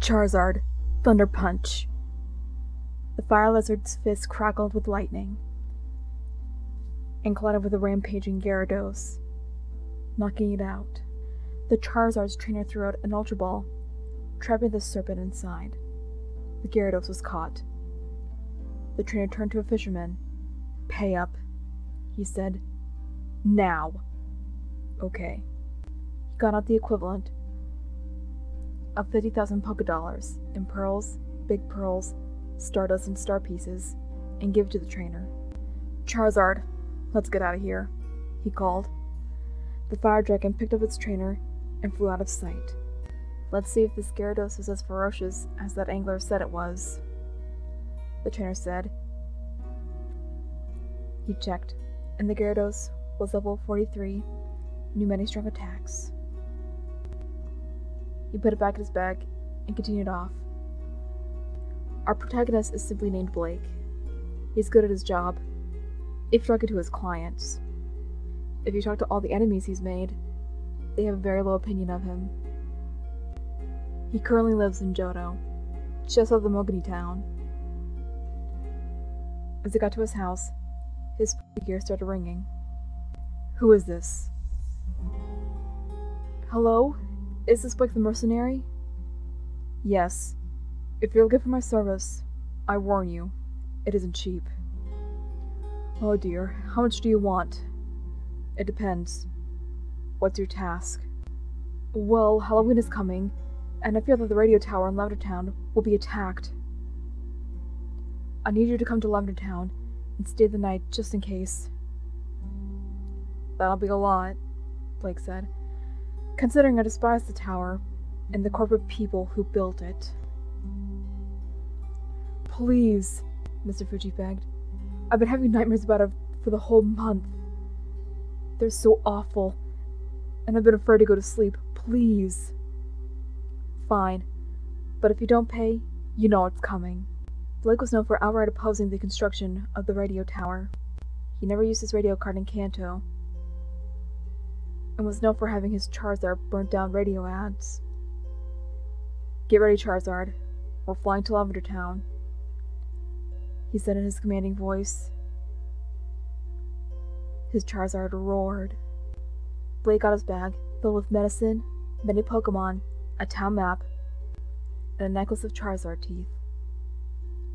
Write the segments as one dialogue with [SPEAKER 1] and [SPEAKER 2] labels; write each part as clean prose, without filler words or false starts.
[SPEAKER 1] Charizard, Thunder Punch. The fire lizard's fist crackled with lightning and collided with a rampaging Gyarados, knocking it out. The Charizard's trainer threw out an Ultra Ball, trapping the serpent inside. The Gyarados was caught. The trainer turned to a fisherman. "Pay up," he said. "Now." "Okay." He got out the equivalent of 50,000 Poké-Dollars in pearls, big pearls, stardust, and star pieces, and gave it to the trainer. "Charizard, let's get out of here," he called. The fire dragon picked up its trainer and flew out of sight. "Let's see if this Gyarados is as ferocious as that angler said it was," the trainer said. He checked, and the Gyarados was level 43, knew many strong attacks. He put it back in his bag and continued off. Our protagonist is simply named Blake. He's good at his job, if you're talking to his clients. If you talk to all the enemies he's made, they have a very low opinion of him. He currently lives in Johto, just outside the Mogami town. As he got to his house, his gear started ringing. "Who is this?" "Hello? Is this Blake the mercenary?" "Yes. If you're looking for my service, I warn you, it isn't cheap." "Oh dear, how much do you want?" "It depends. What's your task?" "Well, Halloween is coming, and I fear that the radio tower in Lavender Town will be attacked. I need you to come to Lavender Town and stay the night just in case." "That'll be a lot," Blake said, "considering I despise the tower and the corporate people who built it." "Please," Mr. Fuji begged. "I've been having nightmares about it for the whole month. They're so awful, and I've been afraid to go to sleep. Please." "Fine, but if you don't pay, you know it's coming." Blake was known for outright opposing the construction of the radio tower. He never used his radio card in Kanto, and was known for having his Charizard burnt down radio ads. "Get ready, Charizard. We're flying to Lavender Town," he said in his commanding voice. His Charizard roared. Blake got his bag, filled with medicine, many Pokemon, a town map, and a necklace of Charizard teeth.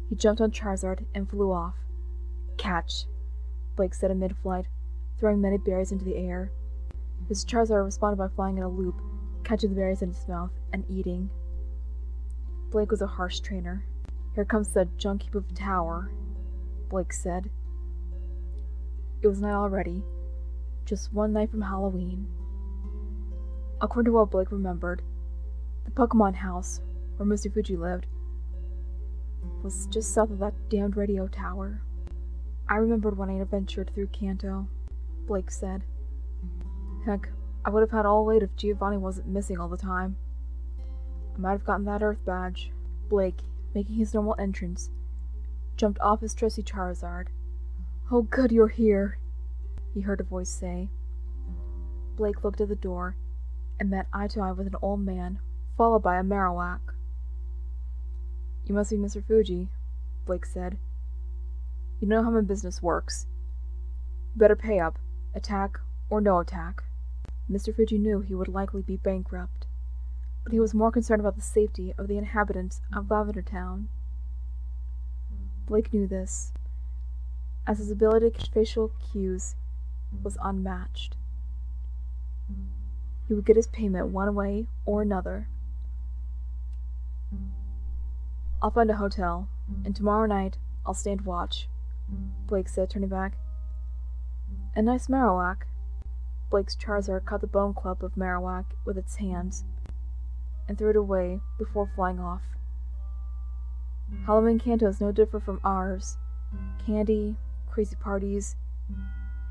[SPEAKER 1] He jumped on Charizard and flew off. "Catch," Blake said in mid-flight, throwing many berries into the air. His Charizard responded by flying in a loop, catching the berries in its mouth and eating. Blake was a harsh trainer. "Here comes the junk heap of tower," Blake said. It was night already, just one night from Halloween. According to what Blake remembered, the Pokemon house, where Mr. Fuji lived, was just south of that damned radio tower. "I remembered when I adventured through Kanto," Blake said. "Heck, I would have had all late if Giovanni wasn't missing all the time. I might have gotten that Earth badge." Blake, making his normal entrance, jumped off his trusty Charizard. "Oh good, you're here," he heard a voice say. Blake looked at the door and met eye to eye with an old man, followed by a Marowak. "You must be Mr. Fuji," Blake said. "You know how my business works. You better pay up, attack or no attack." Mr. Fuji knew he would likely be bankrupt, but he was more concerned about the safety of the inhabitants of Lavender Town. Blake knew this, as his ability to catch facial cues was unmatched. He would get his payment one way or another. "I'll find a hotel, and tomorrow night I'll stand watch," Blake said, turning back. "A nice Marowak." Blake's Charizard caught the bone club of Marowak with its hands, and threw it away before flying off. "Halloween Kanto is no different from ours. Candy, crazy parties,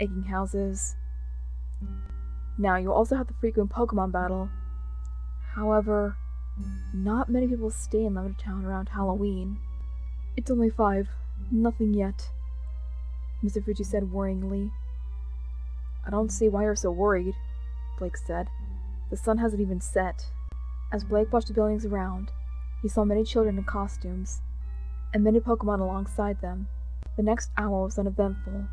[SPEAKER 1] aching houses. Now, you also have the frequent Pokemon battle. However, not many people stay in Lavender Town around Halloween." "It's only 5. Nothing yet," Mr. Fuji said worryingly. "I don't see why you're so worried," Blake said. "The sun hasn't even set." As Blake watched the buildings around, He saw many children in costumes, and many Pokemon alongside them. The next hour was uneventful.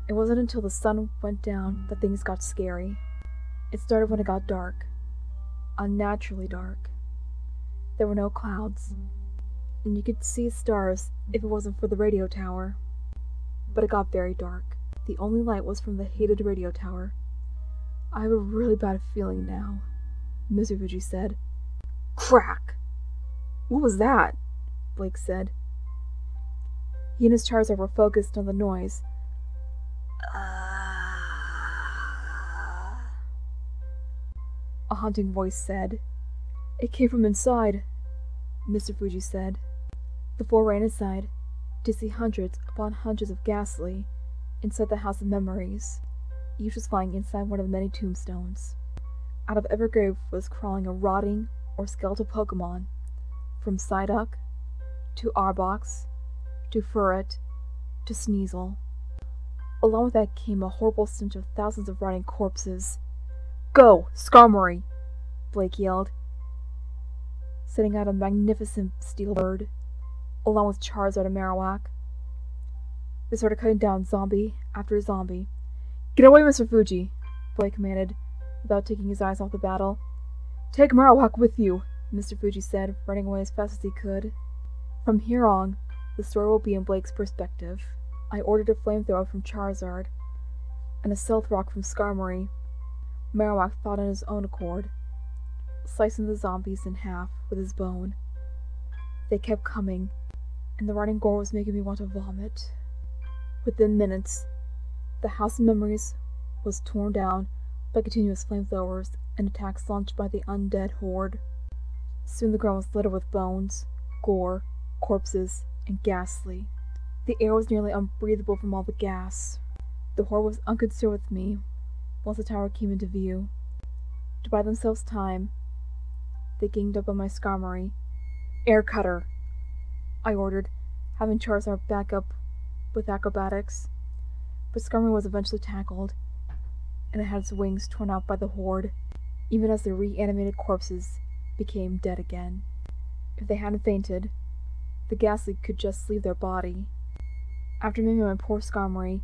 [SPEAKER 1] It wasn't until the sun went down that things got scary. It started when it got dark. Unnaturally dark. There were no clouds, and you could see stars if it wasn't for the radio tower. But it got very dark. The only light was from the hated radio tower. "I have a really bad feeling now," Mr. Fuji said. "Crack!" "What was that?" Blake said. He and his Charizard were focused on the noise. A haunting voice said. "It came from inside," Mr. Fuji said. The four ran inside to see hundreds upon hundreds of Ghastly inside the House of Memories. Each was lying inside one of the many tombstones. Out of every grave was crawling a rotting or skeletal Pokemon, from Psyduck to Arbok to Furret to Sneasel. Along with that came a horrible stench of thousands of rotting corpses. "Go, Skarmory!" Blake yelled, setting out a magnificent steel bird, along with Charizard and Marowak. They started cutting down zombie after zombie. "Get away, Mr. Fuji!" Blake commanded, without taking his eyes off the battle. "Take Marowak with you," Mr. Fuji said, running away as fast as he could. From here on, the story will be in Blake's perspective. I ordered a flamethrower from Charizard, and a stealth rock from Skarmory. Marowak thought on his own accord, slicing the zombies in half with his bone. They kept coming, and the rotting gore was making me want to vomit. Within minutes, the House of Memories was torn down by continuous flamethrowers and attacks launched by the undead horde. Soon the ground was littered with bones, gore, corpses, and Ghastly. The air was nearly unbreathable from all the gas. The horde was unconcerned with me once the tower came into view. To buy themselves time, they ganged up on my Skarmory. "Air Cutter!" I ordered, having Charizard back up with acrobatics. But Skarmory was eventually tackled, and it had its wings torn out by the horde, even as the reanimated corpses became dead again. If they hadn't fainted, the Ghastly could just leave their body. After maiming my poor Skarmory,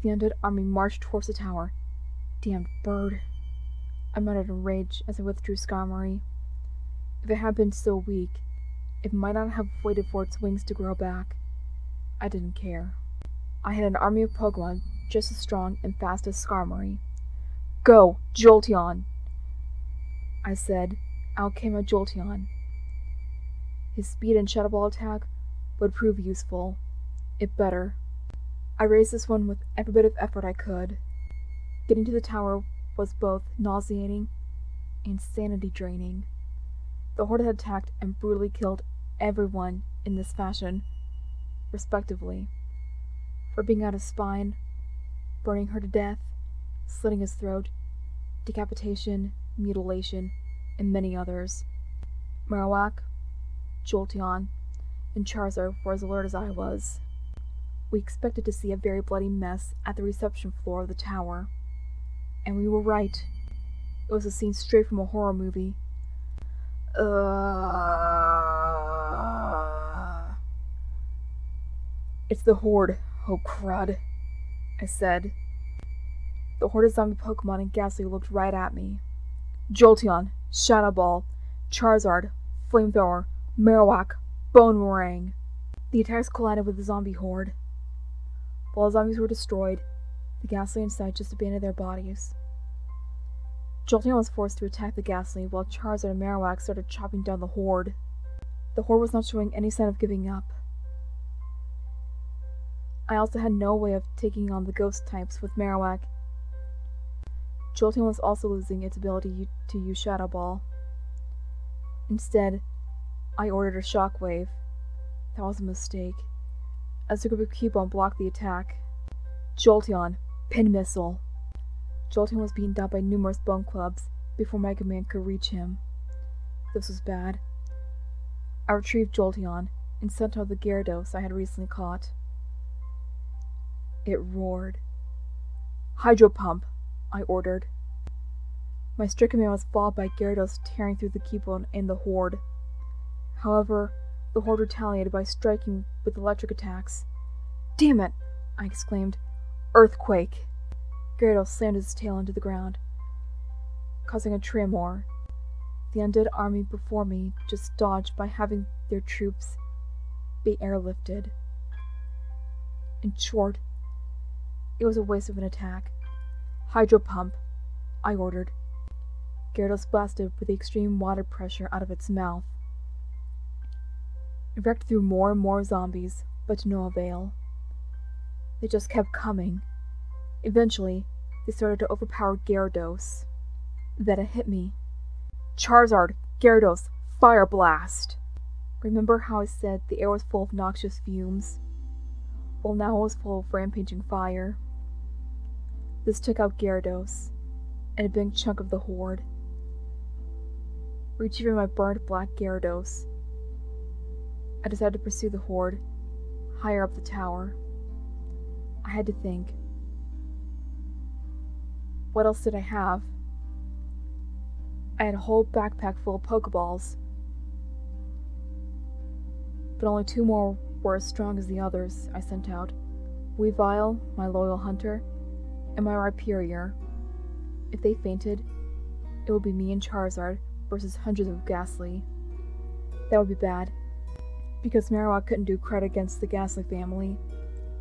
[SPEAKER 1] the undead army marched towards the tower. "Damned bird," I muttered in rage as I withdrew Skarmory. If it had been so weak, it might not have waited for its wings to grow back. I didn't care. I had an army of Pokemon just as strong and fast as Skarmory. "Go, Jolteon!" I said. Out came a Jolteon. His speed and Shadow Ball attack would prove useful. It better. I raised this one with every bit of effort I could. Getting to the tower was both nauseating and sanity-draining. The horde had attacked and brutally killed everyone in this fashion, respectively. Ripping out his spine, burning her to death, slitting his throat, decapitation, mutilation, and many others. Marowak, Jolteon, and Charizard were as alert as I was. We expected to see a very bloody mess at the reception floor of the tower. And we were right. It was a scene straight from a horror movie. "It's the horde, oh crud," I said. The horde of zombie Pokemon and Ghastly looked right at me. Jolteon, Shadow Ball, Charizard, Flamethrower, Marowak, Bone Meringue. The attacks collided with the zombie horde. While the zombies were destroyed, the Ghastly inside just abandoned their bodies. Jolteon was forced to attack the Ghastly, while Charizard and Marowak started chopping down the horde. The horde was not showing any sign of giving up. I also had no way of taking on the ghost types with Marowak. Jolteon was also losing its ability to use Shadow Ball. Instead, I ordered a Shockwave. That was a mistake, as the group of Cubone blocked the attack. Jolteon, Pin Missile. Jolteon was being down by numerous bone clubs before Mega Man could reach him. This was bad. I retrieved Jolteon and sent out the Gyarados I had recently caught. It roared. "Hydro Pump," I ordered. My strict command was followed by Gyarados tearing through the Cubone and the Horde. However, the Horde retaliated by striking with electric attacks. "Damn it!" I exclaimed. "Earthquake!" Gyarados slammed his tail into the ground, causing a tremor. The undead army before me just dodged by having their troops be airlifted. In short, it was a waste of an attack. "Hydro pump," I ordered. Gyarados blasted with the extreme water pressure out of its mouth. It wrecked through more and more zombies, but to no avail. They just kept coming. Eventually, they started to overpower Gyarados. Then it hit me. "Charizard, Gyarados, Fire Blast!" Remember how I said the air was full of noxious fumes? Well, now it was full of rampaging fire. This took out Gyarados, and a big chunk of the Horde. Retrieving my burned black Gyarados, I decided to pursue the Horde higher up the tower. I had to think. What else did I have? I had a whole backpack full of Pokeballs, but only 2 more were as strong as the others I sent out. Weavile, my loyal hunter, and my Rhyperior. If they fainted, it would be me and Charizard versus hundreds of Ghastly. That would be bad, because Marowak couldn't do credit against the Ghastly family.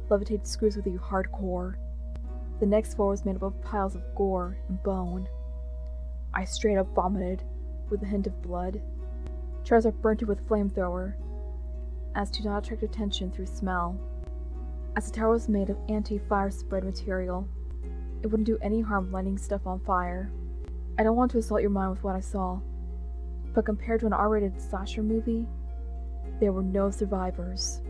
[SPEAKER 1] Levitate screws with you hardcore. The next floor was made up of piles of gore and bone. I straight up vomited, with a hint of blood. Charizard burnt it with Flamethrower, as to not attract attention through smell. As the tower was made of anti-fire spread material, it wouldn't do any harm lighting stuff on fire. I don't want to assault your mind with what I saw, but compared to an R-rated slasher movie, there were no survivors.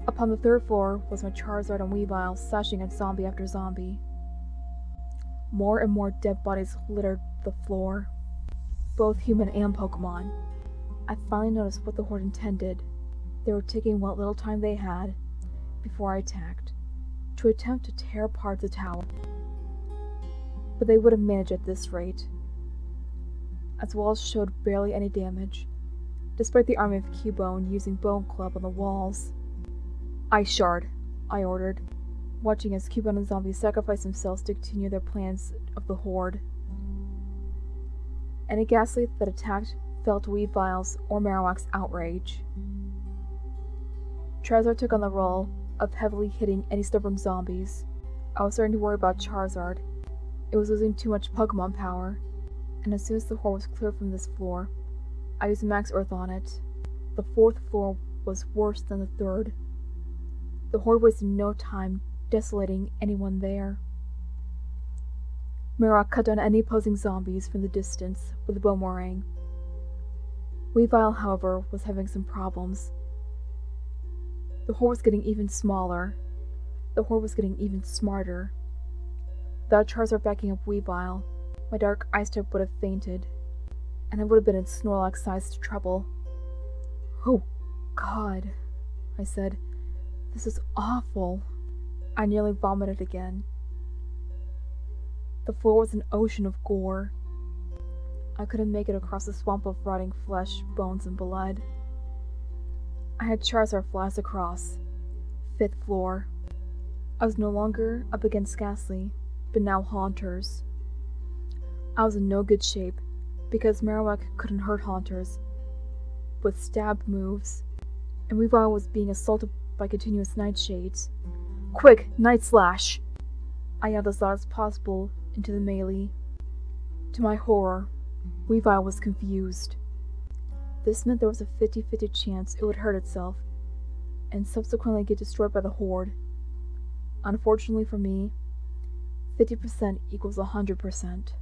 [SPEAKER 1] Upon the 3rd floor was my Charizard and Weavile slashing at zombie after zombie. More and more dead bodies littered the floor, both human and Pokemon. I finally noticed what the Horde intended. They were taking what little time they had, before I attacked, to attempt to tear apart the tower. But they wouldn't manage at this rate, as walls showed barely any damage, despite the army of Cubone using Bone Club on the walls. "Ice Shard," I ordered, watching as Cubone and zombies sacrifice themselves to continue their plans of the Horde. Any Ghastly that attacked fell to Weavile's or Marowak's outrage. Charizard took on the role of heavily hitting any stubborn zombies. I was starting to worry about Charizard. It was losing too much Pokemon power, and as soon as the Horde was cleared from this floor, I used Max Earth on it. The 4th floor was worse than the 3rd. The Horde wasted no time desolating anyone there. Marowak cut down any opposing zombies from the distance with a boomerang. Weavile, however, was having some problems. The Horde was getting even smaller. The Horde was getting even smarter. Without Charizard backing up Weavile, my dark ice type would have fainted, and I would have been in Snorlax-sized trouble. "Oh, God," I said. "This is awful." I nearly vomited again. The floor was an ocean of gore. I couldn't make it across the swamp of rotting flesh, bones, and blood. I had Charizard flies across. 5th floor. I was no longer up against Ghastly, but now Haunters. I was in no good shape, because Marowak couldn't hurt Haunters with stab moves, and Weavile was being assaulted by continuous Nightshades. "Quick, Night Slash!" I yelled as loud as possible into the melee. To my horror, Weavile was confused. This meant there was a 50-50 chance it would hurt itself, and subsequently get destroyed by the Horde. Unfortunately for me, 50% equals 100%.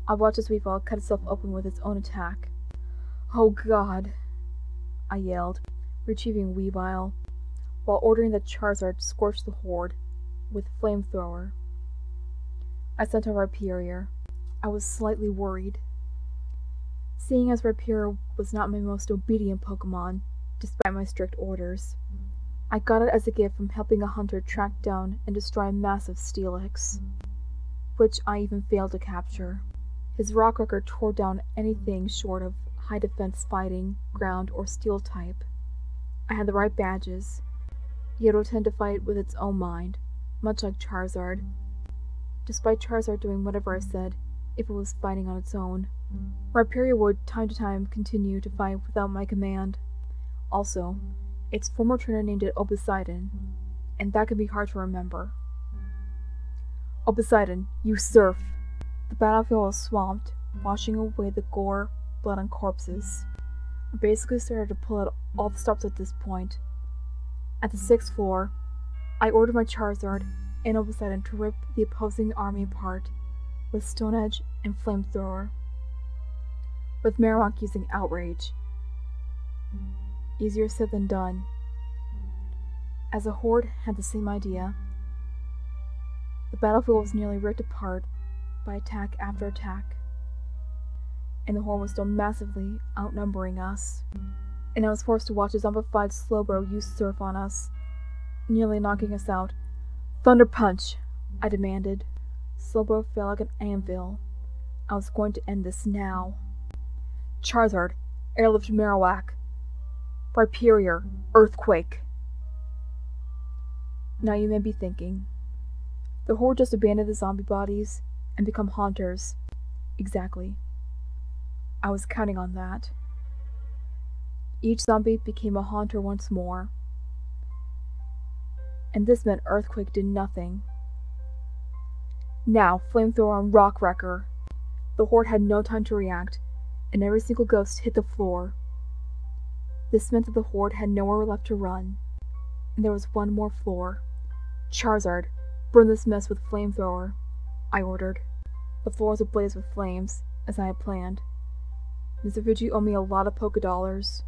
[SPEAKER 1] I watched as Weavile cut itself open with its own attack. "Oh God!" I yelled, retrieving Weavile, while ordering that Charizard scorch the Horde with Flamethrower. I sent a Rhyperior. I was slightly worried. Seeing as Rhyperior was not my most obedient Pokemon, despite my strict orders, I got it as a gift from helping a hunter track down and destroy a massive Steelix, which I even failed to capture. His rock record tore down anything short of high defense fighting, ground, or steel type. I had the right badges, yet it would tend to fight with its own mind, much like Charizard, despite Charizard doing whatever I said if it was fighting on its own. Rhyperior would, time to time, continue to fight without my command. Also, its former trainer named it Poseidon, and that can be hard to remember. Poseidon, you surf! The battlefield was swamped, washing away the gore, blood, and corpses. I basically started to pull out all the stops at this point. At the 6th floor, I ordered my Charizard and Poseidon to rip the opposing army apart with Stone Edge and Flamethrower, with Marowak using Outrage. Easier said than done, as the Horde had the same idea. The battlefield was nearly ripped apart by attack after attack, and the Horde was still massively outnumbering us, and I was forced to watch a zombified Slowbro use Surf on us, nearly knocking us out. "Thunder Punch!" I demanded. Slowbro fell like an anvil. I was going to end this now. Charizard, Airlift Marowak. Rhyperior, Earthquake. Now you may be thinking, the Horde just abandoned the zombie bodies and become haunters. Exactly. I was counting on that. Each zombie became a haunter once more, and this meant Earthquake did nothing. Now, Flamethrower and Rock Wrecker. The Horde had no time to react, and every single ghost hit the floor. This meant that the Horde had nowhere left to run, and there was one more floor. Charizard, burn this mess with Flamethrower, I ordered. The floor was ablaze with flames, as I had planned. Mr. Fuji owed me a lot of Poké-Dollars.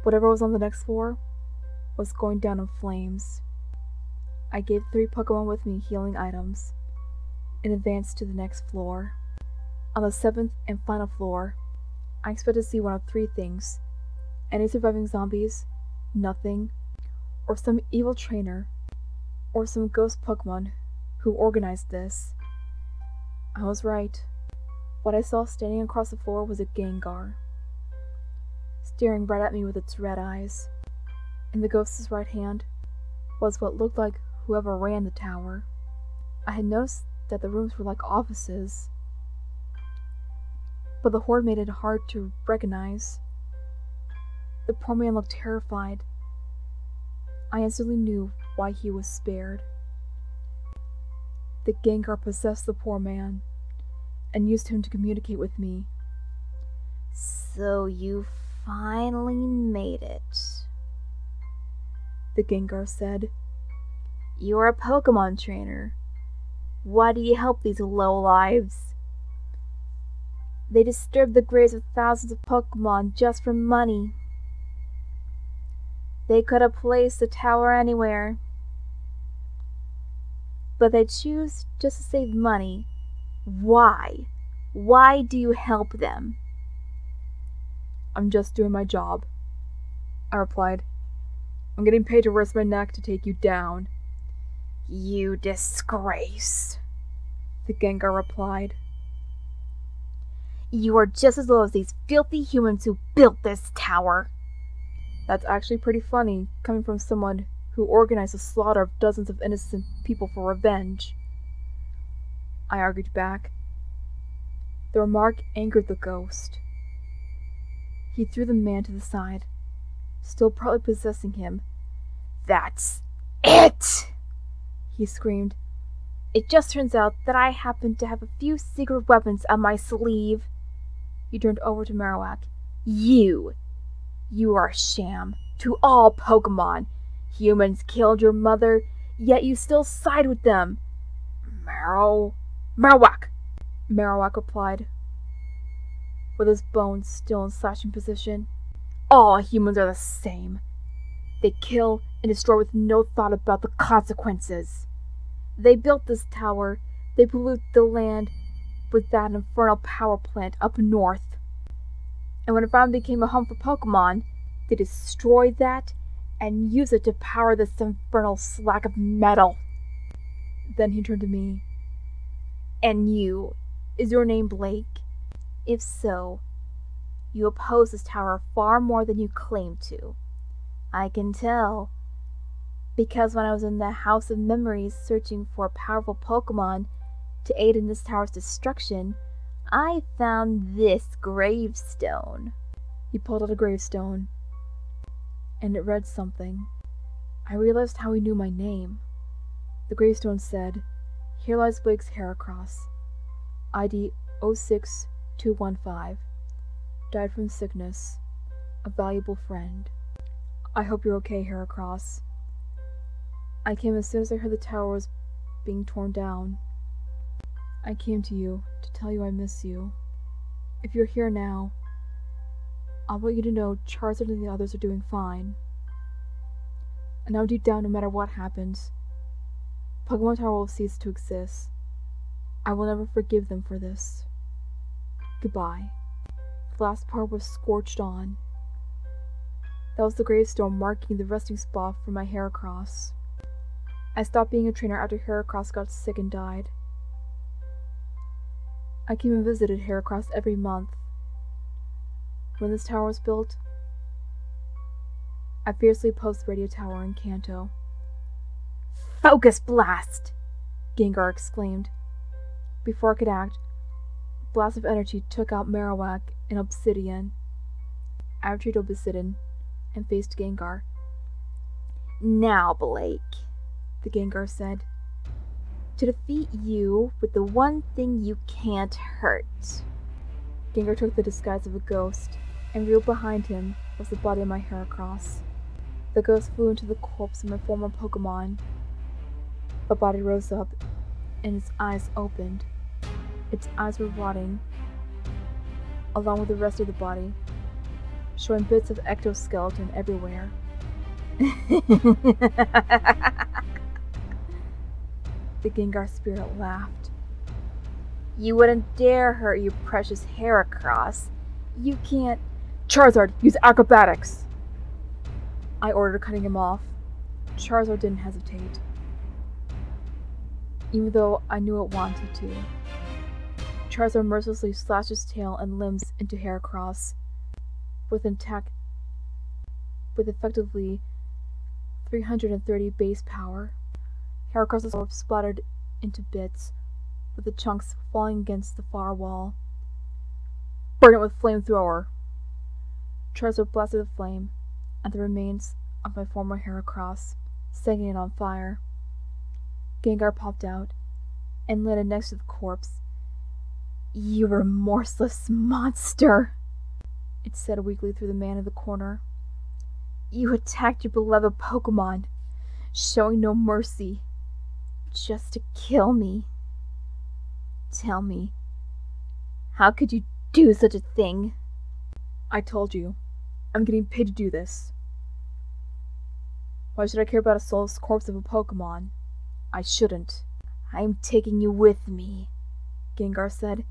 [SPEAKER 1] Whatever was on the next floor was going down in flames. I gave 3 Pokemon with me healing items, and advanced to the next floor. On the 7th and final floor, I expected to see one of 3 things: any surviving zombies, nothing, or some evil trainer, or some ghost Pokemon who organized this. I was right. What I saw standing across the floor was a Gengar, staring right at me with its red eyes. In the ghost's right hand was what looked like whoever ran the tower. I had noticed that the rooms were like offices, but the Horde made it hard to recognize. The poor man looked terrified. I instantly knew why he was spared. The Gengar possessed the poor man, and used him to communicate with me.
[SPEAKER 2] "So you finally made it,"
[SPEAKER 1] the Gengar said.
[SPEAKER 2] "You're a Pokemon trainer. Why do you help these lowlives? They disturb the graves of thousands of Pokemon just for money. They could have placed the tower anywhere, but they choose just to save money. Why? Why do you help them?"
[SPEAKER 1] "I'm just doing my job," I replied. "I'm getting paid to risk my neck to take you down."
[SPEAKER 2] "You disgrace,"
[SPEAKER 1] the Gengar replied.
[SPEAKER 2] "You are just as low as these filthy humans who built this tower."
[SPEAKER 1] That's actually pretty funny, coming from someone who organized the slaughter of dozens of innocent people for revenge, I argued back. The remark angered the ghost. He threw the man to the side, still partly possessing him.
[SPEAKER 2] "That's it!" he screamed. "It just turns out that I happen to have a few secret weapons up my sleeve."
[SPEAKER 1] He turned over to Marowak.
[SPEAKER 2] You are a sham to all Pokemon. Humans killed your mother, yet you still side with them." Marowak,
[SPEAKER 1] Marowak replied, with his bones still in slashing position.
[SPEAKER 2] "All humans are the same. They kill and destroy with no thought about the consequences. They built this tower, they pollute the land with that infernal power plant up north. And when it finally became a home for Pokemon, they destroyed that and used it to power this infernal slack of metal."
[SPEAKER 1] Then he turned to me.
[SPEAKER 2] And you, is your name Blake? If so, you oppose this tower far more than you claim to. I can tell. Because when I was in the House of Memories searching for a powerful Pokemon to aid in this tower's destruction, I found this gravestone.
[SPEAKER 1] He pulled out a gravestone, and it read something. I realized how he knew my name. The gravestone said, "Here lies Blake's Heracross, ID 06215. Died from sickness. A valuable friend. I hope you're okay, Heracross. I came as soon as I heard the tower was being torn down. I came to you to tell you I miss you. If you're here now, I want you to know Charizard and the others are doing fine. And now deep down, no matter what happens, Pokemon Tower will cease to exist. I will never forgive them for this. Goodbye." The last part was scorched on. That was the gravestone marking the resting spot for my Heracross. I stopped being a trainer after Heracross got sick and died. I came and visited Heracross every month. When this tower was built, I fiercely opposed the radio tower in Kanto.
[SPEAKER 2] Focus Blast!
[SPEAKER 1] Gengar exclaimed. Before I could act, a blast of energy took out Marowak and Obsidian. I retreated Obsidian and faced Gengar.
[SPEAKER 2] Now, Blake,
[SPEAKER 1] the Gengar said.
[SPEAKER 2] To defeat you with the one thing you can't hurt.
[SPEAKER 1] Gengar took the disguise of a ghost, and reeled behind him was the body of my Heracross. The ghost flew into the corpse of my former Pokemon. The body rose up, and its eyes opened. Its eyes were rotting, along with the rest of the body, showing bits of ectoskeleton everywhere. The Gengar spirit laughed.
[SPEAKER 2] You wouldn't dare hurt your precious Heracross. You can't.
[SPEAKER 1] Charizard, use acrobatics! I ordered, cutting him off. Charizard didn't hesitate, even though I knew it wanted to. Charizard mercilessly slashed his tail and limbs into Heracross with an attack with effectively 330 base power. Heracross's orb splattered into bits, with the chunks falling against the far wall. Burn it with flamethrower! Charizard blasted the flame at the remains of my former Heracross, setting it on fire. Gengar popped out and landed next to the corpse.
[SPEAKER 2] You remorseless monster!
[SPEAKER 1] It said weakly through the man in the corner.
[SPEAKER 2] You attacked your beloved Pokemon, showing no mercy, just to kill me. Tell me, how could you do such a thing?
[SPEAKER 1] I told you, I'm getting paid to do this. Why should I care about a soulless corpse of a Pokemon? I shouldn't.
[SPEAKER 2] I'm taking you with me,
[SPEAKER 1] Gengar said.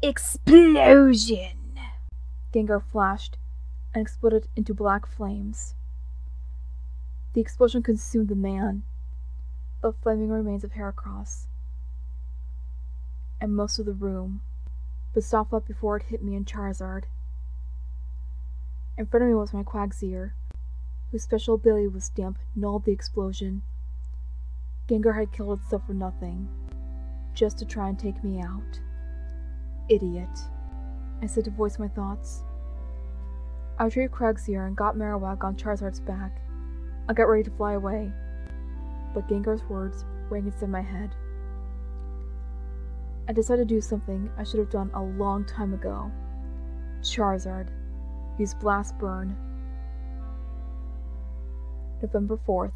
[SPEAKER 2] Explosion!
[SPEAKER 1] Gengar flashed and exploded into black flames. The explosion consumed the man, the flaming remains of Heracross, and most of the room, but stopped up before it hit me and Charizard. In front of me was my Quagsire, whose special ability was Damp nulled the explosion. Gengar had killed itself for nothing, just to try and take me out. Idiot, I said to voice my thoughts. I retrieved Quagsire and got Marowak on Charizard's back. I got ready to fly away, but Gengar's words rang inside my head. I decided to do something I should have done a long time ago. Charizard, use Blast Burn. November 4th.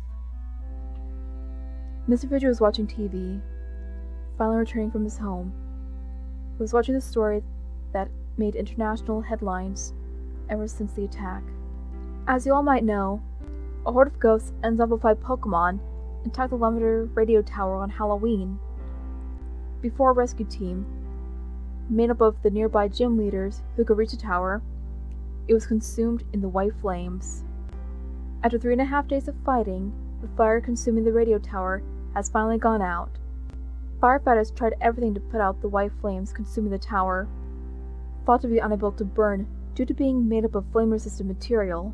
[SPEAKER 1] Mr. Fidget was watching TV, finally returning from his home. He was watching the story that made international headlines ever since the attack. As you all might know, a horde of ghosts and zombified Pokemon attacked the Lavender radio tower on Halloween. Before a rescue team, made up of the nearby gym leaders who could reach the tower, it was consumed in the white flames. After 3.5 days of fighting, the fire consuming the radio tower has finally gone out. Firefighters tried everything to put out the white flames consuming the tower, thought to be unable to burn due to being made up of flame-resistant material.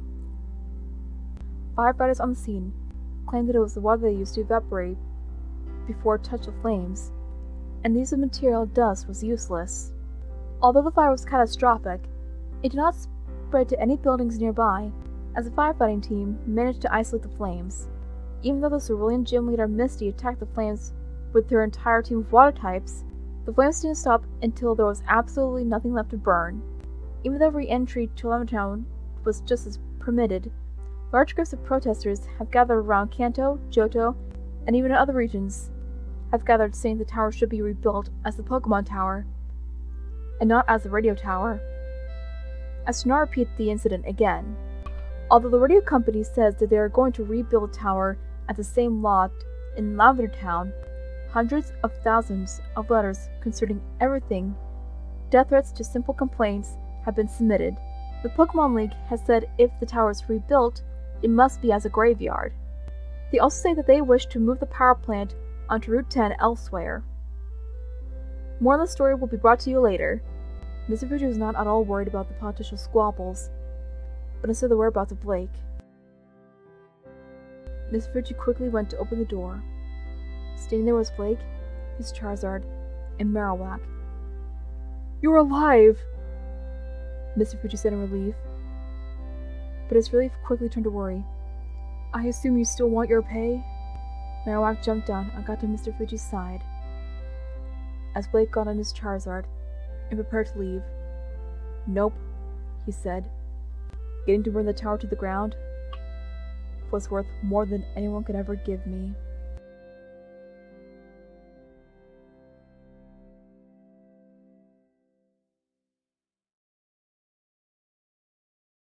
[SPEAKER 1] Firefighters on the scene claimed that it was the water they used to evaporate before it touched the flames, and the use of material dust was useless. Although the fire was catastrophic, it did not spread to any buildings nearby, as the firefighting team managed to isolate the flames. Even though the Cerulean gym leader Misty attacked the flames with her entire team of water types, the flames didn't stop until there was absolutely nothing left to burn. Even though re-entry to Lavender was just as permitted, large groups of protesters have gathered around Kanto, Johto, and even in other regions have gathered saying the tower should be rebuilt as the Pokemon Tower, and not as the radio tower. As to not repeat the incident again, although the radio company says that they are going to rebuild the tower at the same lot in Lavender Town, hundreds of thousands of letters concerning everything, death threats to simple complaints, have been submitted. The Pokemon League has said if the tower is rebuilt, it must be as a graveyard. They also say that they wish to move the power plant onto Route 10 elsewhere. More on the story will be brought to you later. Mr. Fuji was not at all worried about the political squabbles, but instead the whereabouts of Blake. Mr. Fuji quickly went to open the door. Standing there was Blake, his Charizard, and Marowak. "You're alive!" Mr. Fuji said in relief, but his relief quickly turned to worry. "I assume you still want your pay?" Marowak jumped down and got to Mr. Fuji's side, as Blake got on his Charizard and prepared to leave. "Nope," he said. "Getting to burn the tower to the ground was worth more than anyone could ever give me."